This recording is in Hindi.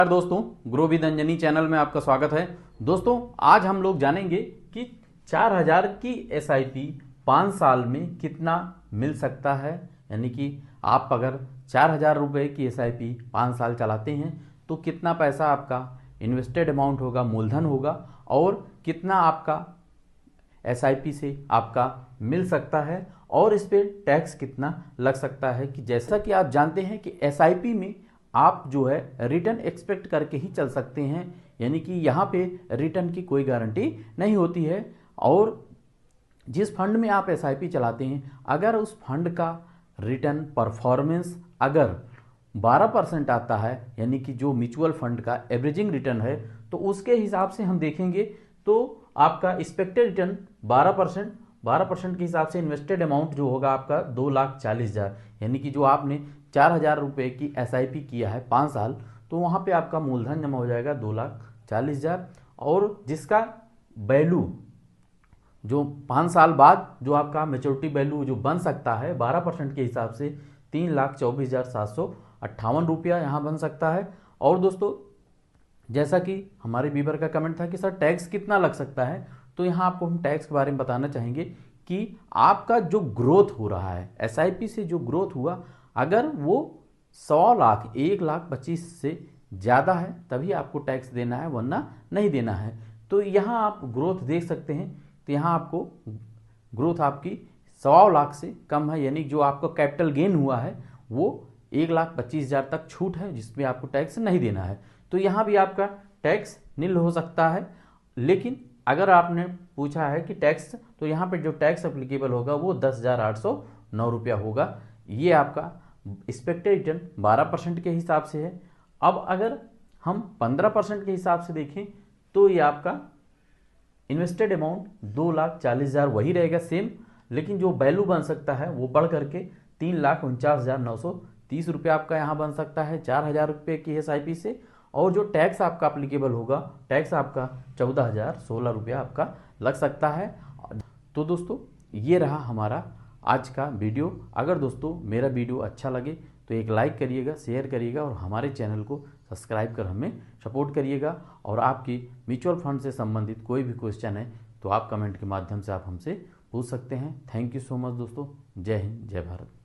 नमस्कार दोस्तों, ग्रो विद अंजनी चैनल में आपका स्वागत है। दोस्तों, आज हम लोग जानेंगे कि 4000 की एसआईपी 5 साल में कितना मिल सकता है। यानी कि आप अगर 4000 रुपये की एसआईपी 5 साल चलाते हैं तो कितना पैसा आपका इन्वेस्टेड अमाउंट होगा, मूलधन होगा, और कितना आपका एसआईपी से आपका मिल सकता है, और इस पर टैक्स कितना लग सकता है। कि जैसा कि आप जानते हैं कि एसआईपी में आप जो है रिटर्न एक्सपेक्ट करके ही चल सकते हैं। यानी कि यहाँ पे रिटर्न की कोई गारंटी नहीं होती है। और जिस फंड में आप एसआईपी चलाते हैं, अगर उस फंड का रिटर्न परफॉर्मेंस अगर 12% आता है, यानी कि जो म्यूचुअल फंड का एवरेजिंग रिटर्न है, तो उसके हिसाब से हम देखेंगे तो आपका एक्सपेक्टेड रिटर्न 12% के हिसाब से इन्वेस्टेड अमाउंट जो होगा आपका 2,40,000। यानी कि जो आपने 4000 रुपये की एसआईपी किया है 5 साल, तो वहाँ पे आपका मूलधन जमा हो जाएगा 2,40,000। और जिसका वैल्यू जो 5 साल बाद जो आपका मेच्योरिटी वैल्यू जो बन सकता है 12% के हिसाब से 3,24,758 रुपया यहाँ बन सकता है। और दोस्तों, जैसा कि हमारे व्यूअर का कमेंट था कि सर टैक्स कितना लग सकता है, तो यहाँ आपको हम टैक्स के बारे में बताना चाहेंगे कि आपका जो ग्रोथ हो रहा है एसआईपी से, जो ग्रोथ हुआ, अगर वो 100 लाख 1,25,000 से ज़्यादा है तभी आपको टैक्स देना है, वरना नहीं देना है। तो यहाँ आप ग्रोथ देख सकते हैं, तो यहाँ आपको ग्रोथ आपकी 100 लाख से कम है, यानी जो आपका कैपिटल गेन हुआ है वो 1,25,000 तक छूट है, जिसमें आपको टैक्स नहीं देना है। तो यहाँ भी आपका टैक्स नील हो सकता है। लेकिन अगर आपने पूछा है कि टैक्स, तो यहाँ पे जो टैक्स एप्लीकेबल होगा वो 10,809 रुपया होगा। ये आपका एक्सपेक्टेड रिटर्न 12% के हिसाब से है। अब अगर हम 15% के हिसाब से देखें तो ये आपका इन्वेस्टेड अमाउंट 2,40,000 वही रहेगा सेम, लेकिन जो वैल्यू बन सकता है वो बढ़ करके 3,49,930 रुपया आपका यहाँ बन सकता है 4000 रुपये की एसआईपी से। और जो टैक्स आपका अप्लीकेबल होगा, टैक्स आपका 14,016 रुपया आपका लग सकता है। तो दोस्तों, ये रहा हमारा आज का वीडियो। अगर दोस्तों मेरा वीडियो अच्छा लगे तो एक लाइक करिएगा, शेयर करिएगा, और हमारे चैनल को सब्सक्राइब कर हमें सपोर्ट करिएगा। और आपकी म्यूचुअल फंड से संबंधित कोई भी क्वेश्चन है तो आप कमेंट के माध्यम से आप हमसे पूछ सकते हैं। थैंक यू सो मच दोस्तों। जय हिंद, जय भारत।